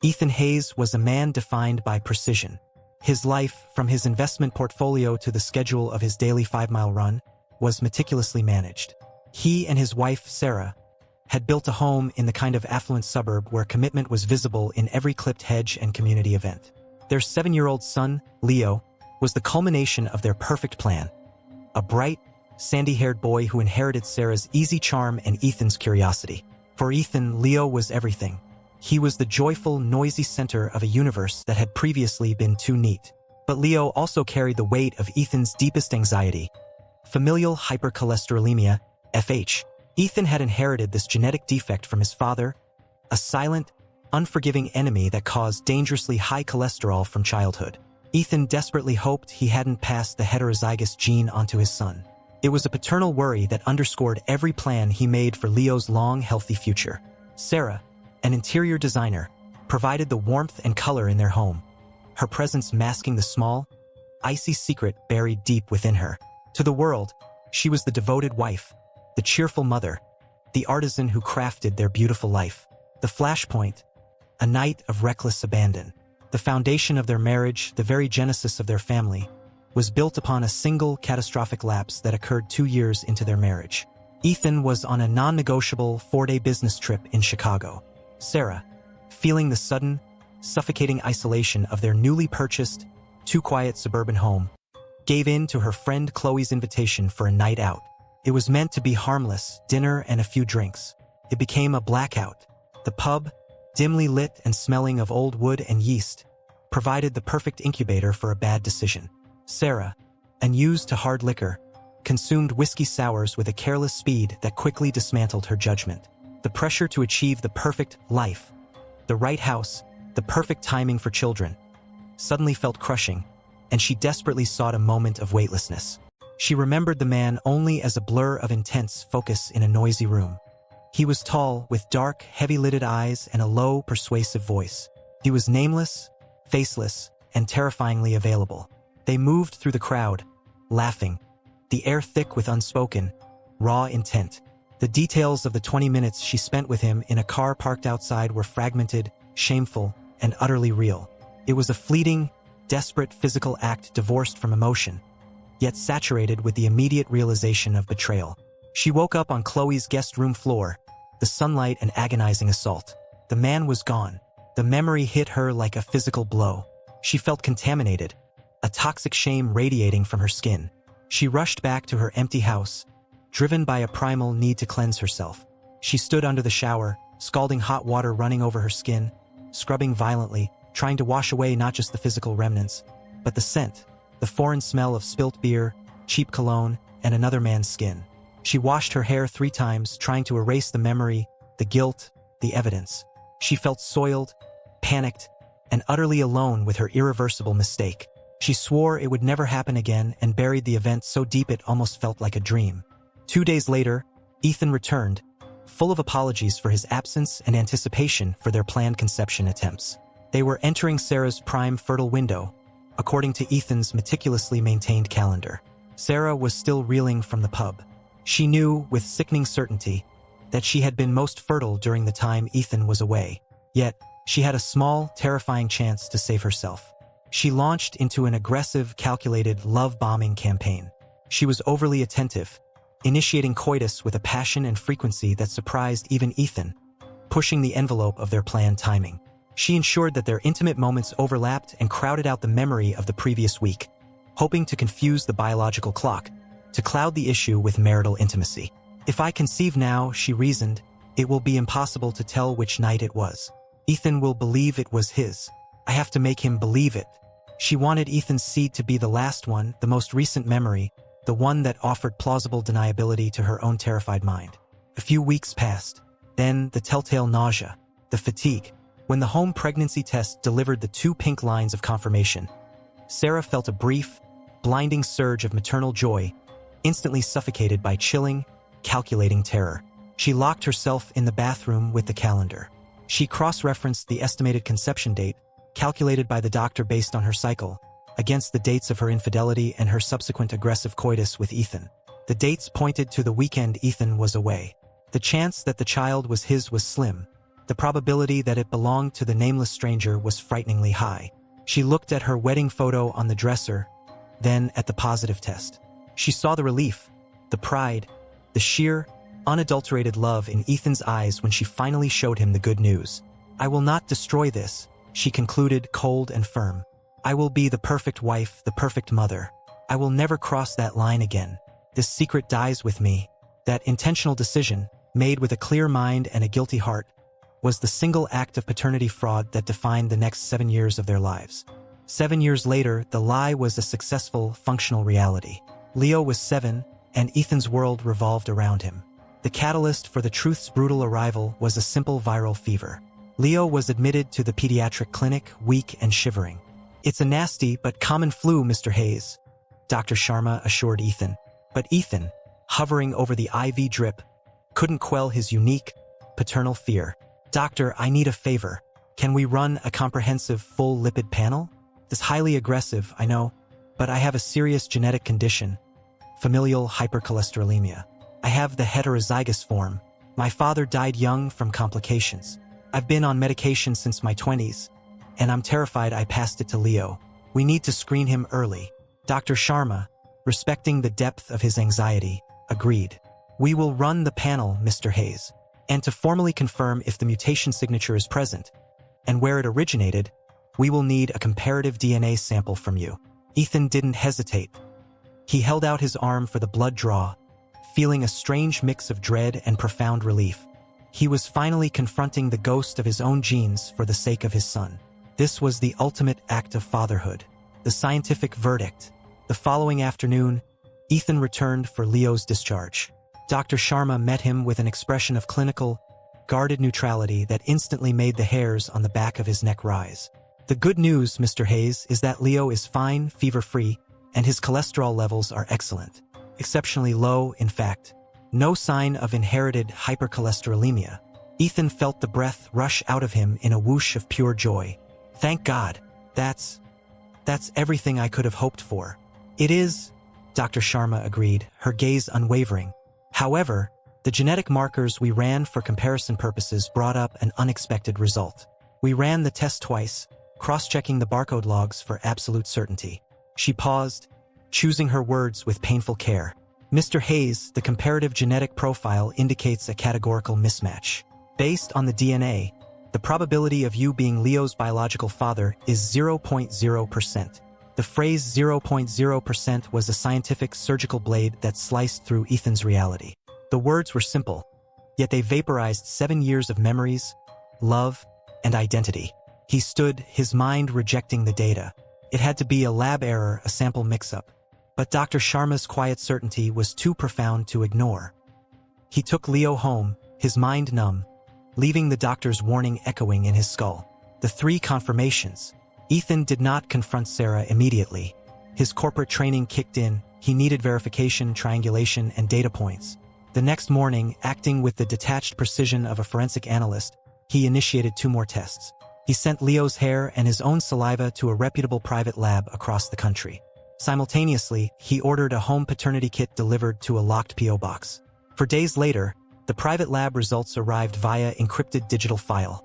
Ethan Hayes was a man defined by precision. His life, from his investment portfolio to the schedule of his daily 5-mile run, was meticulously managed. He and his wife, Sarah, had built a home in the kind of affluent suburb where commitment was visible in every clipped hedge and community event. Their 7-year-old son, Leo, was the culmination of their perfect plan. A bright, sandy-haired boy who inherited Sarah's easy charm and Ethan's curiosity. For Ethan, Leo was everything. He was the joyful, noisy center of a universe that had previously been too neat. But Leo also carried the weight of Ethan's deepest anxiety: familial hypercholesterolemia, FH. Ethan had inherited this genetic defect from his father, a silent, unforgiving enemy that caused dangerously high cholesterol from childhood. Ethan desperately hoped he hadn't passed the heterozygous gene onto his son. It was a paternal worry that underscored every plan he made for Leo's long, healthy future. Sarah, an interior designer, provided the warmth and color in their home, her presence masking the small, icy secret buried deep within her. To the world, she was the devoted wife, the cheerful mother, the artisan who crafted their beautiful life. The flashpoint, a night of reckless abandon. The foundation of their marriage, the very genesis of their family, was built upon a single catastrophic lapse that occurred 2 years into their marriage. Ethan was on a non-negotiable 4-day business trip in Chicago. Sarah, feeling the sudden, suffocating isolation of their newly purchased, too-quiet suburban home, gave in to her friend Chloe's invitation for a night out. It was meant to be harmless, dinner and a few drinks. It became a blackout. The pub, dimly lit and smelling of old wood and yeast, provided the perfect incubator for a bad decision. Sarah, unused to hard liquor, consumed whiskey sours with a careless speed that quickly dismantled her judgment. The pressure to achieve the perfect life, the right house, the perfect timing for children, suddenly felt crushing, and she desperately sought a moment of weightlessness. She remembered the man only as a blur of intense focus in a noisy room. He was tall, with dark, heavy-lidded eyes and a low, persuasive voice. He was nameless, faceless, and terrifyingly available. They moved through the crowd, laughing, the air thick with unspoken, raw intent. The details of the 20 minutes she spent with him in a car parked outside were fragmented, shameful, and utterly real. It was a fleeting, desperate physical act divorced from emotion, yet saturated with the immediate realization of betrayal. She woke up on Chloe's guest room floor, the sunlight an agonizing assault. The man was gone. The memory hit her like a physical blow. She felt contaminated, a toxic shame radiating from her skin. She rushed back to her empty house, driven by a primal need to cleanse herself. She stood under the shower, scalding hot water running over her skin, scrubbing violently, trying to wash away not just the physical remnants, but the scent, the foreign smell of spilt beer, cheap cologne, and another man's skin. She washed her hair 3 times, trying to erase the memory, the guilt, the evidence. She felt soiled, panicked, and utterly alone with her irreversible mistake. She swore it would never happen again and buried the event so deep it almost felt like a dream. 2 days later, Ethan returned, full of apologies for his absence and anticipation for their planned conception attempts. They were entering Sarah's prime fertile window, according to Ethan's meticulously maintained calendar. Sarah was still reeling from the pub. She knew, with sickening certainty, that she had been most fertile during the time Ethan was away. Yet, she had a small, terrifying chance to save herself. She launched into an aggressive, calculated love-bombing campaign. She was overly attentive, initiating coitus with a passion and frequency that surprised even Ethan, pushing the envelope of their planned timing. She ensured that their intimate moments overlapped and crowded out the memory of the previous week, hoping to confuse the biological clock, to cloud the issue with marital intimacy. If I conceive now, she reasoned, it will be impossible to tell which night it was. Ethan will believe it was his. I have to make him believe it. She wanted Ethan's seed to be the last one, the most recent memory, the one that offered plausible deniability to her own terrified mind. A few weeks passed. Then the telltale nausea, the fatigue. When the home pregnancy test delivered the 2 pink lines of confirmation, Sarah felt a brief, blinding surge of maternal joy, instantly suffocated by chilling, calculating terror. She locked herself in the bathroom with the calendar. She cross-referenced the estimated conception date, calculated by the doctor based on her cycle, against the dates of her infidelity and her subsequent aggressive coitus with Ethan. The dates pointed to the weekend Ethan was away. The chance that the child was his was slim. The probability that it belonged to the nameless stranger was frighteningly high. She looked at her wedding photo on the dresser, then at the positive test. She saw the relief, the pride, the sheer, unadulterated love in Ethan's eyes when she finally showed him the good news. "I will not destroy this," she concluded, cold and firm. "I will be the perfect wife, the perfect mother. I will never cross that line again. This secret dies with me." That intentional decision, made with a clear mind and a guilty heart, was the single act of paternity fraud that defined the next 7 years of their lives. 7 years later, the lie was a successful, functional reality. Leo was 7, and Ethan's world revolved around him. The catalyst for the truth's brutal arrival was a simple viral fever. Leo was admitted to the pediatric clinic, weak and shivering. "It's a nasty but common flu, Mr. Hayes," Dr. Sharma assured Ethan. But Ethan, hovering over the IV drip, couldn't quell his unique, paternal fear. "Doctor, I need a favor. Can we run a comprehensive full lipid panel? It's highly aggressive, I know, but I have a serious genetic condition, familial hypercholesterolemia. I have the heterozygous form. My father died young from complications. I've been on medication since my 20s, and I'm terrified I passed it to Leo. We need to screen him early." Dr. Sharma, respecting the depth of his anxiety, agreed. "We will run the panel, Mr. Hayes. And to formally confirm if the mutation signature is present, and where it originated, we will need a comparative DNA sample from you." Ethan didn't hesitate. He held out his arm for the blood draw, feeling a strange mix of dread and profound relief. He was finally confronting the ghost of his own genes for the sake of his son. This was the ultimate act of fatherhood, the scientific verdict. The following afternoon, Ethan returned for Leo's discharge. Dr. Sharma met him with an expression of clinical, guarded neutrality that instantly made the hairs on the back of his neck rise. "The good news, Mr. Hayes, is that Leo is fine, fever-free, and his cholesterol levels are excellent. Exceptionally low, in fact. No sign of inherited hypercholesterolemia." Ethan felt the breath rush out of him in a whoosh of pure joy. "Thank God. That's everything I could have hoped for." "It is," Dr. Sharma agreed, her gaze unwavering. "However, the genetic markers we ran for comparison purposes brought up an unexpected result. We ran the test twice, cross-checking the barcode logs for absolute certainty." She paused, choosing her words with painful care. "Mr. Hayes, the comparative genetic profile indicates a categorical mismatch. Based on the DNA, the probability of you being Leo's biological father is 0.0%. The phrase 0.0% was a scientific surgical blade that sliced through Ethan's reality. The words were simple, yet they vaporized 7 years of memories, love, and identity. He stood, his mind rejecting the data. It had to be a lab error, a sample mix-up. But Dr. Sharma's quiet certainty was too profound to ignore. He took Leo home, his mind numb, leaving the doctor's warning echoing in his skull. The 3 confirmations. Ethan did not confront Sarah immediately. His corporate training kicked in. He needed verification, triangulation, and data points. The next morning, acting with the detached precision of a forensic analyst, he initiated 2 more tests. He sent Leo's hair and his own saliva to a reputable private lab across the country. Simultaneously, he ordered a home paternity kit delivered to a locked P.O. box. For days later, the private lab results arrived via encrypted digital file.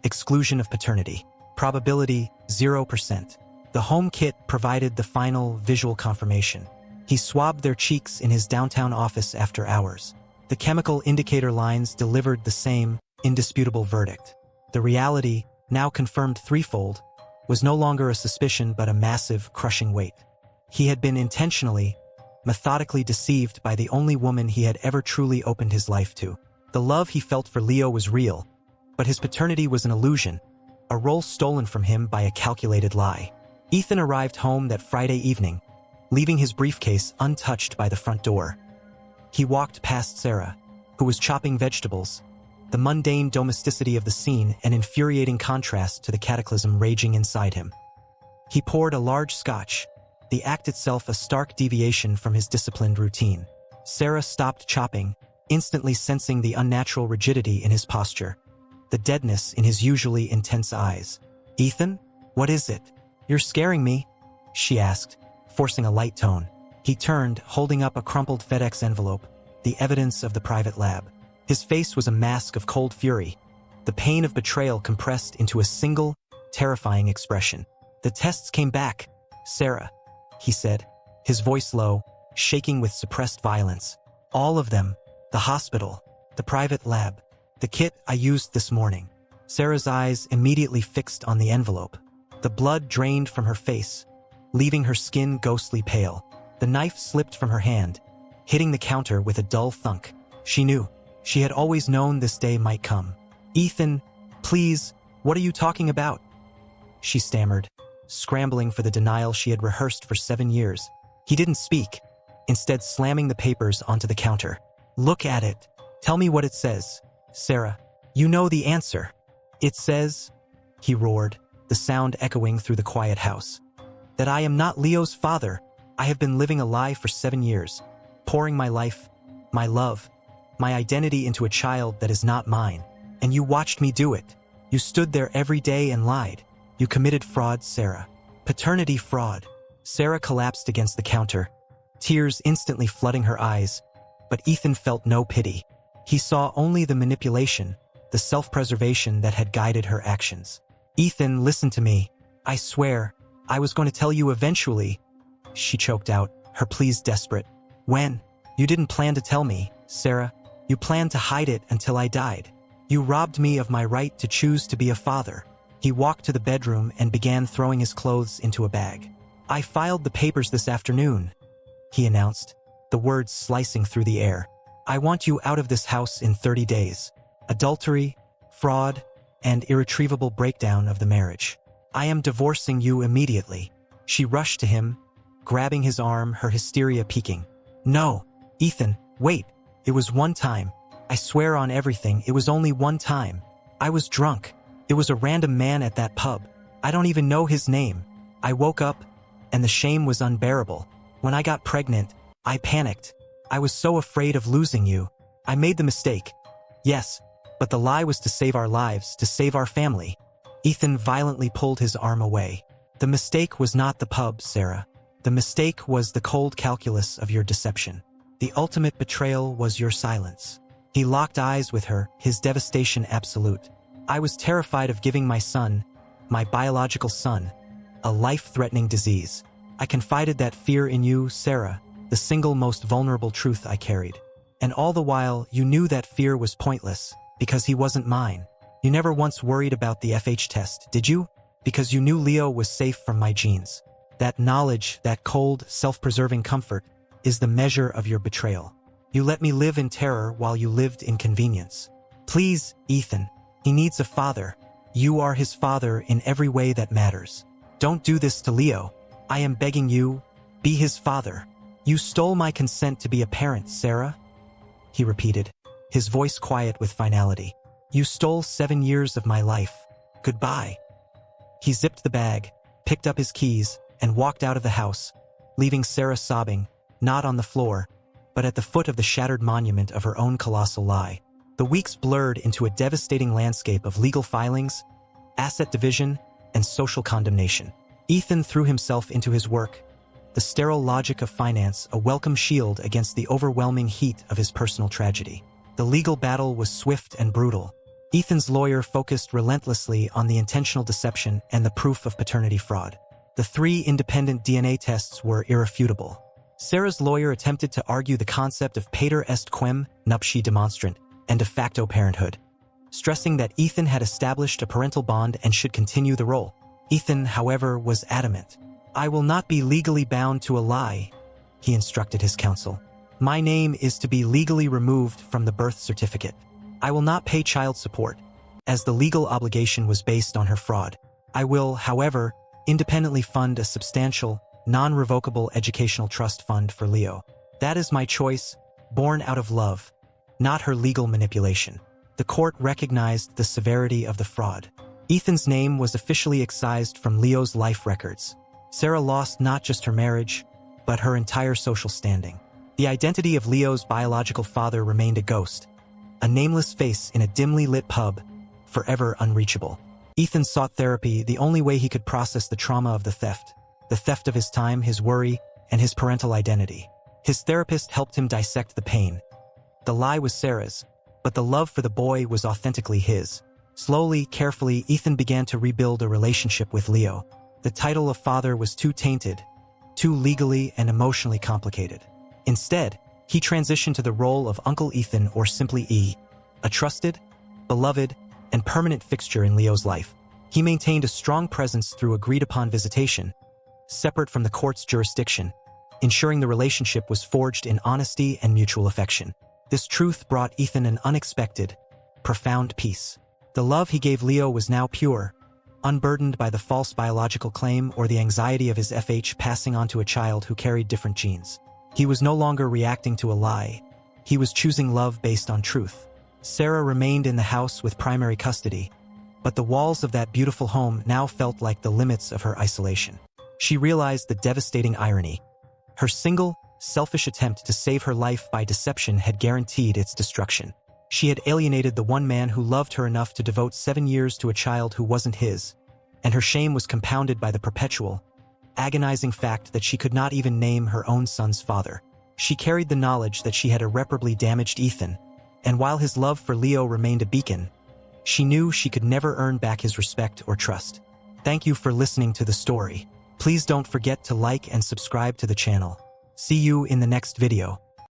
Exclusion of paternity. Probability, 0%. The home kit provided the final visual confirmation. He swabbed their cheeks in his downtown office after hours. The chemical indicator lines delivered the same, indisputable verdict. The reality, now confirmed threefold, was no longer a suspicion but a massive, crushing weight. He had been intentionally, methodically deceived by the only woman he had ever truly opened his life to. The love he felt for Leo was real, but his paternity was an illusion, a role stolen from him by a calculated lie. Ethan arrived home that Friday evening, leaving his briefcase untouched by the front door. He walked past Sarah, who was chopping vegetables, the mundane domesticity of the scene an infuriating contrast to the cataclysm raging inside him. He poured a large scotch, the act itself a stark deviation from his disciplined routine. Sarah stopped chopping, instantly sensing the unnatural rigidity in his posture, the deadness in his usually intense eyes. "Ethan, what is it? You're scaring me," she asked, forcing a light tone. He turned, holding up a crumpled FedEx envelope, the evidence of the private lab. His face was a mask of cold fury, the pain of betrayal compressed into a single, terrifying expression. "The tests came back, Sarah," he said, his voice low, shaking with suppressed violence. "All of them. The hospital, the private lab, the kit I used this morning." Sarah's eyes immediately fixed on the envelope. The blood drained from her face, leaving her skin ghostly pale. The knife slipped from her hand, hitting the counter with a dull thunk. She knew. She had always known this day might come. "Ethan, please, what are you talking about?" she stammered, scrambling for the denial she had rehearsed for 7 years. He didn't speak, instead slamming the papers onto the counter. "Look at it. Tell me what it says. Sarah, you know the answer." "It says," he roared, the sound echoing through the quiet house, "that I am not Leo's father. I have been living a lie for 7 years, pouring my life, my love, my identity into a child that is not mine. And you watched me do it. You stood there every day and lied. You committed fraud, Sarah. Paternity fraud." Sarah collapsed against the counter, tears instantly flooding her eyes, but Ethan felt no pity. He saw only the manipulation, the self-preservation that had guided her actions. "Ethan, listen to me. I swear, I was going to tell you eventually," she choked out, her pleas desperate. "When? You didn't plan to tell me, Sarah. You planned to hide it until I died. You robbed me of my right to choose to be a father." He walked to the bedroom and began throwing his clothes into a bag. "I filed the papers this afternoon," he announced, the words slicing through the air. "I want you out of this house in 30 days. Adultery, fraud, and irretrievable breakdown of the marriage. I am divorcing you immediately." She rushed to him, grabbing his arm, her hysteria peaking. "No, Ethan, wait. It was one time. I swear on everything, it was only one time. I was drunk. It was a random man at that pub. I don't even know his name. I woke up, and the shame was unbearable. When I got pregnant, I panicked. I was so afraid of losing you. I made the mistake. Yes, but the lie was to save our lives, to save our family." Ethan violently pulled his arm away. "The mistake was not the pub, Sarah. The mistake was the cold calculus of your deception. The ultimate betrayal was your silence." He locked eyes with her, his devastation absolute. "I was terrified of giving my son, my biological son, a life-threatening disease. I confided that fear in you, Sarah, the single most vulnerable truth I carried. And all the while, you knew that fear was pointless, because he wasn't mine. You never once worried about the FH test, did you? Because you knew Leo was safe from my genes. That knowledge, that cold, self-preserving comfort, is the measure of your betrayal. You let me live in terror while you lived in convenience. Please, Ethan, he needs a father. You are his father in every way that matters. Don't do this to Leo. I am begging you, be his father. You stole my consent to be a parent, Sarah," he repeated, his voice quiet with finality. "You stole 7 years of my life. Goodbye." He zipped the bag, picked up his keys, and walked out of the house, leaving Sarah sobbing, not on the floor, but at the foot of the shattered monument of her own colossal lie. The weeks blurred into a devastating landscape of legal filings, asset division, and social condemnation. Ethan threw himself into his work, the sterile logic of finance a welcome shield against the overwhelming heat of his personal tragedy. The legal battle was swift and brutal. Ethan's lawyer focused relentlessly on the intentional deception and the proof of paternity fraud. The 3 independent DNA tests were irrefutable. Sarah's lawyer attempted to argue the concept of pater est quem nuptiae demonstrant and de facto parenthood, stressing that Ethan had established a parental bond and should continue the role. Ethan, however, was adamant. "I will not be legally bound to a lie," he instructed his counsel. "My name is to be legally removed from the birth certificate. I will not pay child support, as the legal obligation was based on her fraud. I will, however, independently fund a substantial, non-revocable educational trust fund for Leo. That is my choice, born out of love, not her legal manipulation." The court recognized the severity of the fraud. Ethan's name was officially excised from Leo's life records. Sarah lost not just her marriage, but her entire social standing. The identity of Leo's biological father remained a ghost, a nameless face in a dimly lit pub, forever unreachable. Ethan sought therapy, the only way he could process the trauma of the theft of his time, his worry, and his parental identity. His therapist helped him dissect the pain. The lie was Sarah's, but the love for the boy was authentically his. Slowly, carefully, Ethan began to rebuild a relationship with Leo. The title of father was too tainted, too legally and emotionally complicated. Instead, he transitioned to the role of Uncle Ethan, or simply E, a trusted, beloved, and permanent fixture in Leo's life. He maintained a strong presence through agreed-upon visitation, separate from the court's jurisdiction, ensuring the relationship was forged in honesty and mutual affection. This truth brought Ethan an unexpected, profound peace. The love he gave Leo was now pure, unburdened by the false biological claim or the anxiety of his FH passing on to a child who carried different genes. He was no longer reacting to a lie. He was choosing love based on truth. Sarah remained in the house with primary custody, but the walls of that beautiful home now felt like the limits of her isolation. She realized the devastating irony. Her single, selfish attempt to save her life by deception had guaranteed its destruction. She had alienated the one man who loved her enough to devote 7 years to a child who wasn't his, and her shame was compounded by the perpetual, agonizing fact that she could not even name her own son's father. She carried the knowledge that she had irreparably damaged Ethan, and while his love for Leo remained a beacon, she knew she could never earn back his respect or trust. Thank you for listening to the story. Please don't forget to like and subscribe to the channel. See you in the next video.